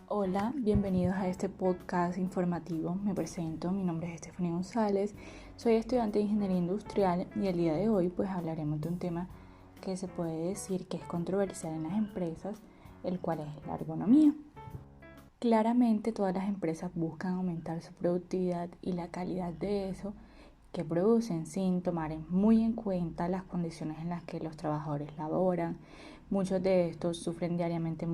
Hola, bienvenidos a este podcast informativo. Me presento, mi nombre es Estefanía González, soy estudiante de Ingeniería Industrial y el día de hoy pues hablaremos de un tema que se puede decir que es controversial en las empresas, el cual es la ergonomía. Claramente todas las empresas buscan aumentar su productividad y la calidad de eso que producen sin tomar muy en cuenta las condiciones en las que los trabajadores laboran. Muchos de estos sufren diariamente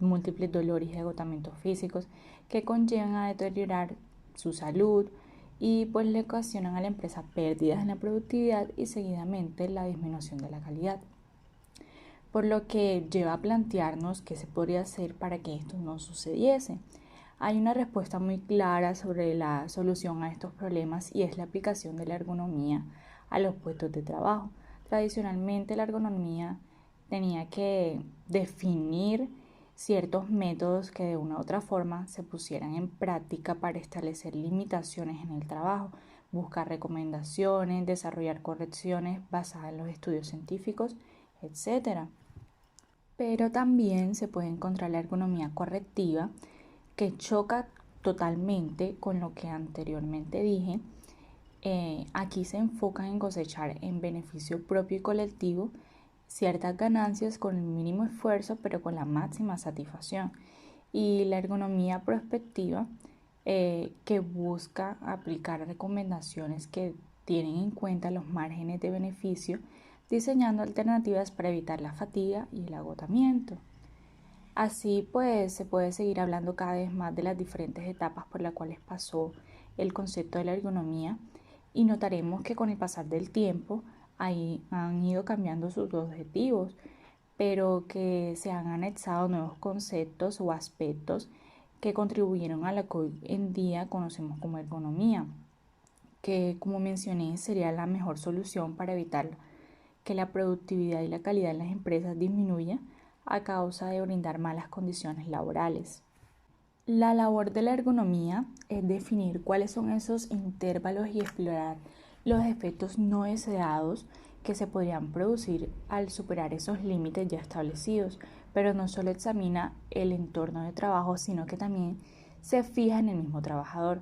múltiples dolores y agotamientos físicos que conllevan a deteriorar su salud y pues le ocasionan a la empresa pérdidas en la productividad y seguidamente la disminución de la calidad. Por lo que lleva a plantearnos qué se podría hacer para que esto no sucediese. Hay una respuesta muy clara sobre la solución a estos problemas y es la aplicación de la ergonomía a los puestos de trabajo. Tradicionalmente la ergonomía tenía que definir ciertos métodos que de una u otra forma se pusieran en práctica para establecer limitaciones en el trabajo, buscar recomendaciones, desarrollar correcciones basadas en los estudios científicos, etc. Pero también se puede encontrar la ergonomía correctiva que choca totalmente con lo que anteriormente dije. Aquí se enfocan en cosechar en beneficio propio y colectivo ciertas ganancias con el mínimo esfuerzo pero con la máxima satisfacción. Y la ergonomía prospectiva que busca aplicar recomendaciones que tienen en cuenta los márgenes de beneficio, diseñando alternativas para evitar la fatiga y el agotamiento. Así pues, se puede seguir hablando cada vez más de las diferentes etapas por las cuales pasó el concepto de la ergonomía y notaremos que con el pasar del tiempo ahí han ido cambiando sus objetivos, pero que se han anexado nuevos conceptos o aspectos que contribuyeron a lo que hoy en día conocemos como ergonomía, que como mencioné sería la mejor solución para evitar que la productividad y la calidad en las empresas disminuya a causa de brindar malas condiciones laborales. La labor de la ergonomía es definir cuáles son esos intervalos y explorar los efectos no deseados que se podrían producir al superar esos límites ya establecidos, pero no solo examina el entorno de trabajo, sino que también se fija en el mismo trabajador.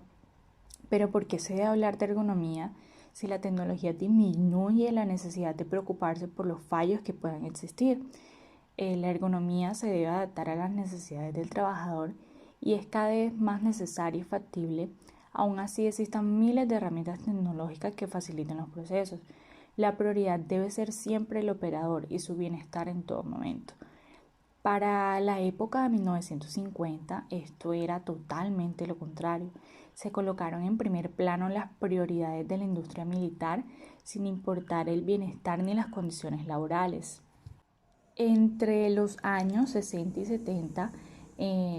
Pero ¿por qué se debe hablar de ergonomía si la tecnología disminuye la necesidad de preocuparse por los fallos que puedan existir? La ergonomía se debe adaptar a las necesidades del trabajador y es cada vez más necesaria y factible. Aún así existan miles de herramientas tecnológicas que faciliten los procesos. La prioridad debe ser siempre el operador y su bienestar en todo momento. Para la época de 1950 esto era totalmente lo contrario. Se colocaron en primer plano las prioridades de la industria militar sin importar el bienestar ni las condiciones laborales. Entre los años 60 y 70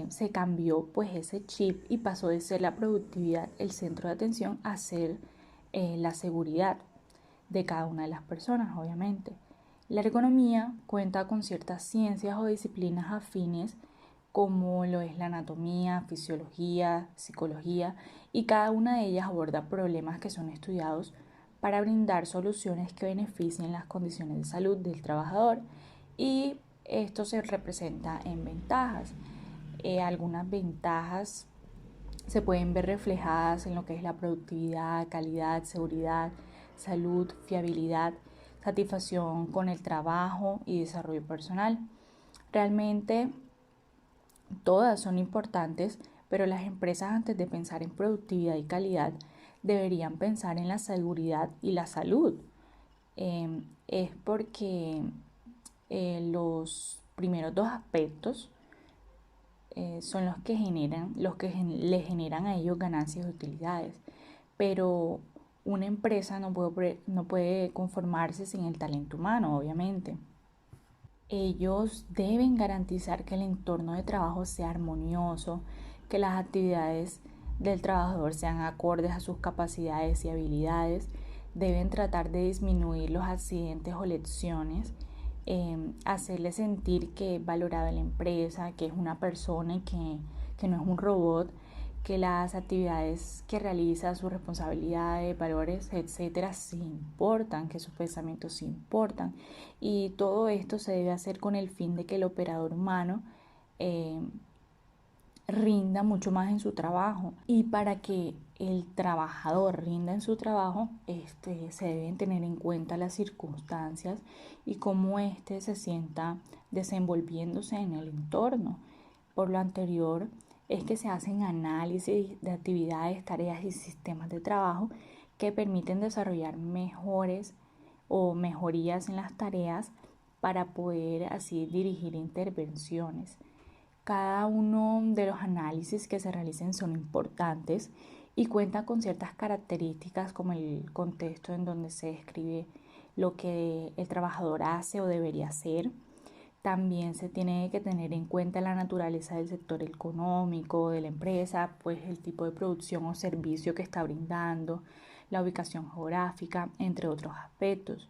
se cambió pues ese chip y pasó de ser la productividad el centro de atención a ser la seguridad de cada una de las personas, obviamente. La ergonomía cuenta con ciertas ciencias o disciplinas afines como lo es la anatomía, fisiología, psicología, y cada una de ellas aborda problemas que son estudiados para brindar soluciones que beneficien las condiciones de salud del trabajador y esto se representa en ventajas. Algunas ventajas se pueden ver reflejadas en lo que es la productividad, calidad, seguridad, salud, fiabilidad, satisfacción con el trabajo y desarrollo personal. Realmente todas son importantes, pero las empresas antes de pensar en productividad y calidad deberían pensar en la seguridad y la salud. Es porque los primeros dos aspectos son los que le generan a ellos ganancias y utilidades. Pero una empresa no puede conformarse sin el talento humano, obviamente. Ellos deben garantizar que el entorno de trabajo sea armonioso, que las actividades del trabajador sean acordes a sus capacidades y habilidades. Deben tratar de disminuir los accidentes o lesiones, hacerle sentir que es valorado en la empresa, que es una persona y que no es un robot, que las actividades que realiza, sus responsabilidades, valores, etcétera, sí importan, que sus pensamientos sí importan. Y todo esto se debe hacer con el fin de que el operador humano eh, rinda mucho más en su trabajo. Y para que el trabajador rinda en su trabajo, se deben tener en cuenta las circunstancias y cómo se sienta desenvolviéndose en el entorno. Por lo anterior, es que se hacen análisis de actividades, tareas y sistemas de trabajo que permiten desarrollar mejores o mejorías en las tareas para poder así dirigir intervenciones. Cada uno de los análisis que se realicen son importantes y cuentan con ciertas características como el contexto en donde se describe lo que el trabajador hace o debería hacer. También se tiene que tener en cuenta la naturaleza del sector económico, de la empresa, pues el tipo de producción o servicio que está brindando, la ubicación geográfica, entre otros aspectos.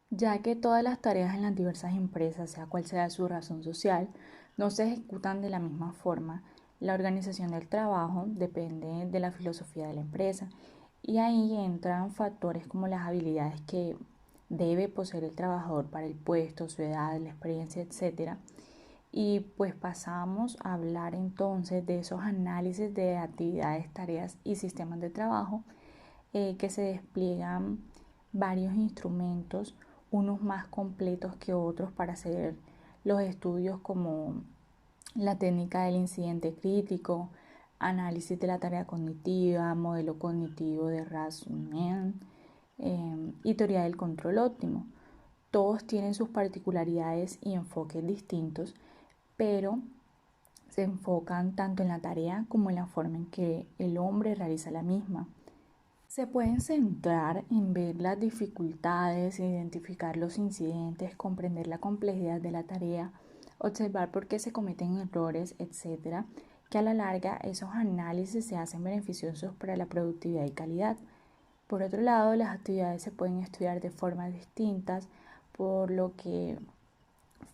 Ya que todas las tareas en las diversas empresas, sea cual sea su razón social, no se ejecutan de la misma forma, la organización del trabajo depende de la filosofía de la empresa y ahí entran factores como las habilidades que debe poseer el trabajador para el puesto, su edad, la experiencia, etc. Y pues pasamos a hablar entonces de esos análisis de actividades, tareas y sistemas de trabajo que se despliegan varios instrumentos, unos más completos que otros para hacer los estudios como la técnica del incidente crítico, análisis de la tarea cognitiva, modelo cognitivo de Rasmussen y teoría del control óptimo. Todos tienen sus particularidades y enfoques distintos, pero se enfocan tanto en la tarea como en la forma en que el hombre realiza la misma. Se pueden centrar en ver las dificultades, identificar los incidentes, comprender la complejidad de la tarea, observar por qué se cometen errores, etc., que a la larga esos análisis se hacen beneficiosos para la productividad y calidad. Por otro lado, las actividades se pueden estudiar de formas distintas, por lo que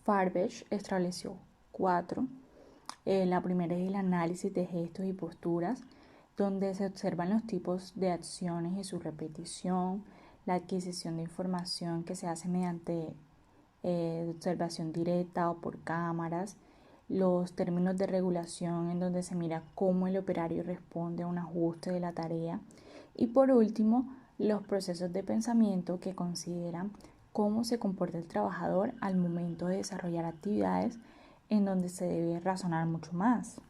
Farbech estableció 4. La primera es el análisis de gestos y posturas, donde se observan los tipos de acciones y su repetición, la adquisición de información que se hace mediante observación directa o por cámaras, los términos de regulación en donde se mira cómo el operario responde a un ajuste de la tarea y por último los procesos de pensamiento que consideran cómo se comporta el trabajador al momento de desarrollar actividades en donde se debe razonar mucho más.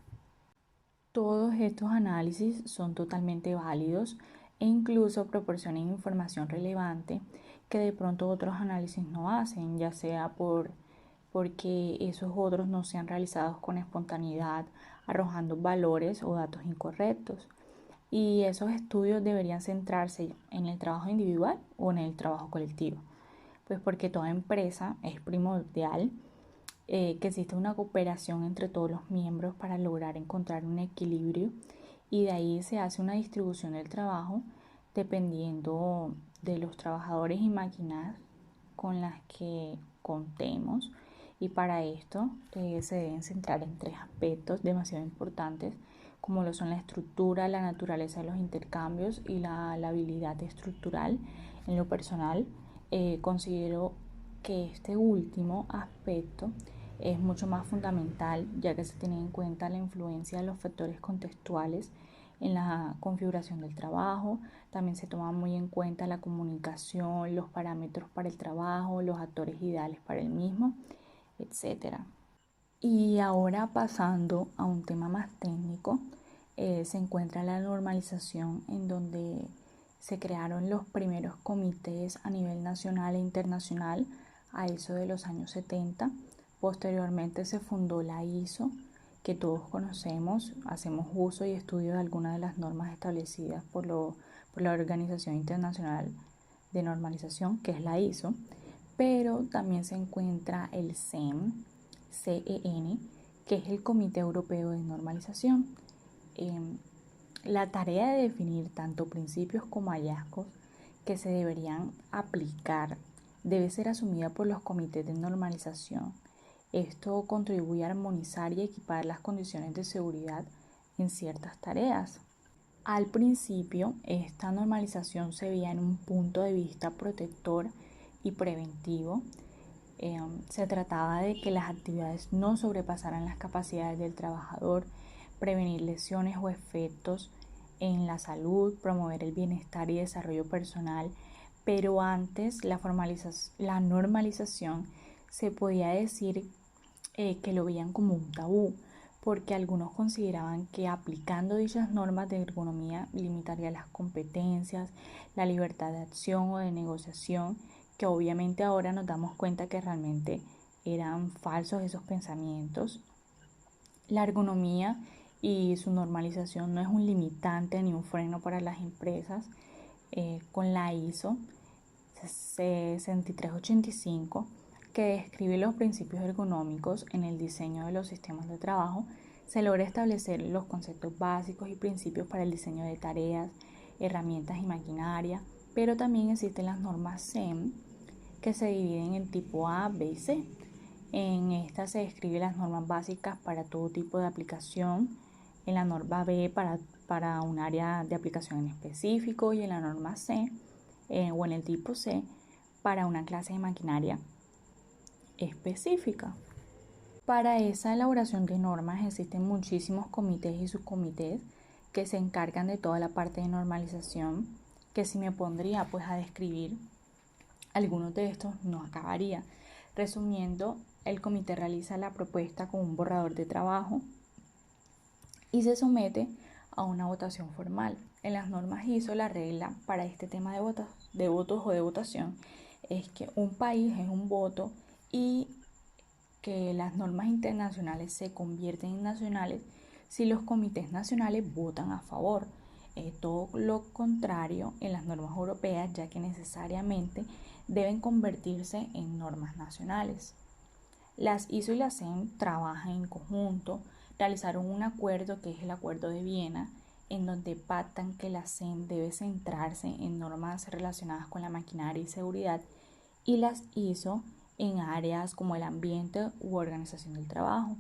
Todos estos análisis son totalmente válidos e incluso proporcionan información relevante que de pronto otros análisis no hacen, ya sea porque esos otros no sean realizados con espontaneidad, arrojando valores o datos incorrectos. Y esos estudios deberían centrarse en el trabajo individual o en el trabajo colectivo, pues porque toda empresa es primordial que exista una cooperación entre todos los miembros para lograr encontrar un equilibrio y de ahí se hace una distribución del trabajo dependiendo de los trabajadores y máquinas con las que contemos y para esto se deben centrar en 3 aspectos demasiado importantes como lo son la estructura, la naturaleza de los intercambios y la habilidad estructural. En lo personal, considero que este último aspecto es mucho más fundamental ya que se tiene en cuenta la influencia de los factores contextuales en la configuración del trabajo. También se toma muy en cuenta la comunicación, los parámetros para el trabajo, los actores ideales para el mismo, etc. Y ahora pasando a un tema más técnico, se encuentra la normalización en donde se crearon los primeros comités a nivel nacional e internacional a eso de los años 70. Posteriormente se fundó la ISO, que todos conocemos, hacemos uso y estudio de algunas de las normas establecidas por la Organización Internacional de Normalización, que es la ISO, pero también se encuentra el CEN, que es el Comité Europeo de Normalización. La tarea de definir tanto principios como hallazgos que se deberían aplicar debe ser asumida por los comités de normalización. Esto contribuye a armonizar y equipar las condiciones de seguridad en ciertas tareas. Al principio, esta normalización se veía en un punto de vista protector y preventivo, Se trataba de que las actividades no sobrepasaran las capacidades del trabajador, prevenir lesiones o efectos en la salud, promover el bienestar y desarrollo personal, pero antes la normalización se podía decir que lo veían como un tabú, porque algunos consideraban que aplicando dichas normas de ergonomía limitaría las competencias, la libertad de acción o de negociación, que obviamente ahora nos damos cuenta que realmente eran falsos esos pensamientos. La ergonomía y su normalización no es un limitante ni un freno para las empresas. Con la ISO 6385, que describe los principios ergonómicos en el diseño de los sistemas de trabajo, se logra establecer los conceptos básicos y principios para el diseño de tareas, herramientas y maquinaria, pero también existen las normas CEM que se dividen en tipo A, B y C. En esta se describen las normas básicas para todo tipo de aplicación, en la norma B para un área de aplicación en específico y en la norma C o en el tipo C para una clase de maquinaria específica. Para esa elaboración de normas existen muchísimos comités y subcomités que se encargan de toda la parte de normalización, que si me pondría pues a describir algunos de estos no acabaría. Resumiendo, el comité realiza la propuesta con un borrador de trabajo y se somete a una votación formal. En las normas ISO, la regla para este tema de votos o de votación es que un país es un voto y que las normas internacionales se convierten en nacionales si los comités nacionales votan a favor. Todo lo contrario en las normas europeas, ya que necesariamente deben convertirse en normas nacionales. Las ISO y la CEM trabajan en conjunto, realizaron un acuerdo que es el Acuerdo de Viena, en donde pactan que la CEM debe centrarse en normas relacionadas con la maquinaria y seguridad y las ISO en áreas como el ambiente u organización del trabajo.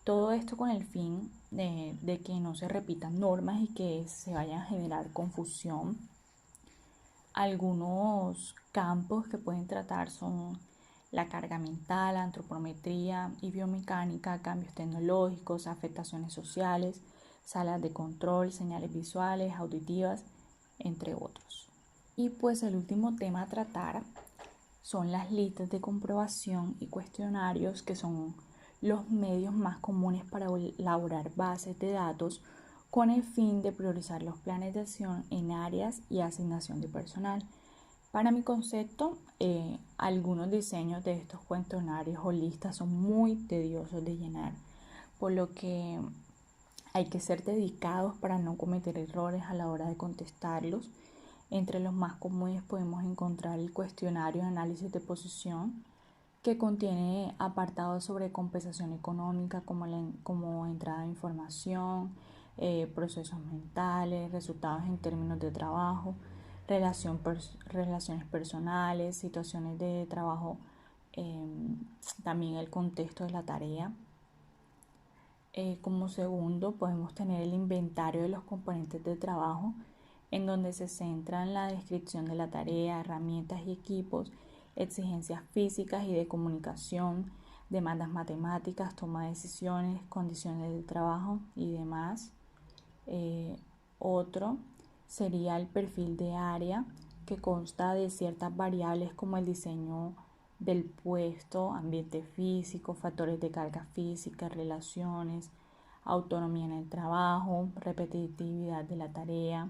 Todo esto con el fin de que no se repitan normas y que se vaya a generar confusión. Algunos campos que pueden tratar son la carga mental, antropometría y biomecánica, cambios tecnológicos, afectaciones sociales, salas de control, señales visuales, auditivas, entre otros. Y pues el último tema a tratar son las listas de comprobación y cuestionarios, que son los medios más comunes para elaborar bases de datos con el fin de priorizar los planes de acción en áreas y asignación de personal. Para mi concepto, algunos diseños de estos cuestionarios o listas son muy tediosos de llenar, por lo que hay que ser dedicados para no cometer errores a la hora de contestarlos. Entre los más comunes podemos encontrar el cuestionario de análisis de posición, que contiene apartados sobre compensación económica como entrada de información, procesos mentales, resultados en términos de trabajo, relaciones personales, situaciones de trabajo, también el contexto de la tarea. Como segundo podemos tener el inventario de los componentes de trabajo, en donde se centra en la descripción de la tarea, herramientas y equipos, exigencias físicas y de comunicación, demandas matemáticas, toma de decisiones, condiciones del trabajo y demás. Otro sería el perfil de área, que consta de ciertas variables como el diseño del puesto, ambiente físico, factores de carga física, relaciones, autonomía en el trabajo, repetitividad de la tarea,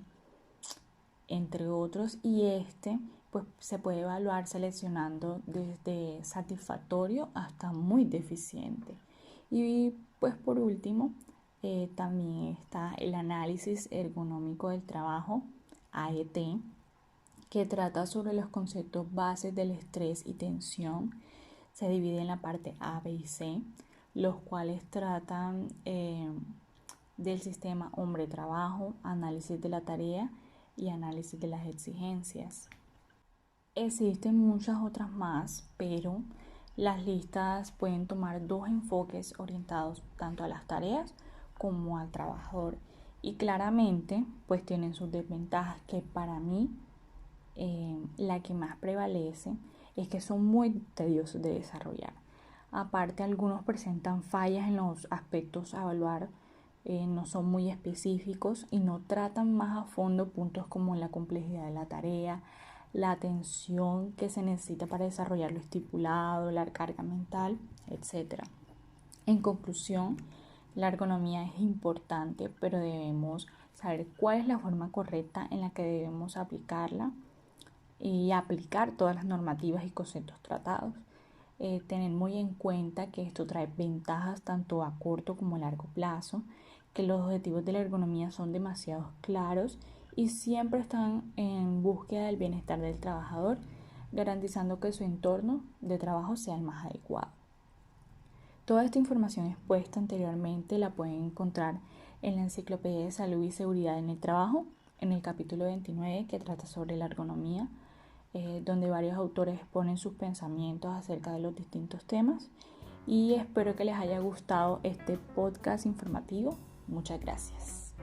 entre otros. Y pues se puede evaluar seleccionando desde satisfactorio hasta muy deficiente. Y pues por último, también está el análisis ergonómico del trabajo, AET, que trata sobre los conceptos bases del estrés y tensión. Se divide en la parte A, B y C, los cuales tratan del sistema hombre-trabajo, análisis de la tarea y análisis de las exigencias. Existen muchas otras más, pero las listas pueden tomar dos enfoques orientados tanto a las tareas como al trabajador, y claramente pues tienen sus desventajas, que para mí la que más prevalece es que son muy tediosos de desarrollar. Aparte, algunos presentan fallas en los aspectos a evaluar, no son muy específicos y no tratan más a fondo puntos como la complejidad de la tarea, la atención que se necesita para desarrollar lo estipulado, la carga mental, etc. En conclusión, la ergonomía es importante, pero debemos saber cuál es la forma correcta en la que debemos aplicarla y aplicar todas las normativas y conceptos tratados. Tener muy en cuenta que esto trae ventajas tanto a corto como a largo plazo, que los objetivos de la ergonomía son demasiado claros y siempre están en búsqueda del bienestar del trabajador, garantizando que su entorno de trabajo sea el más adecuado. Toda esta información expuesta anteriormente la pueden encontrar en la Enciclopedia de Salud y Seguridad en el Trabajo, en el capítulo 29 que trata sobre la ergonomía, donde varios autores exponen sus pensamientos acerca de los distintos temas. Y espero que les haya gustado este podcast informativo. Muchas gracias.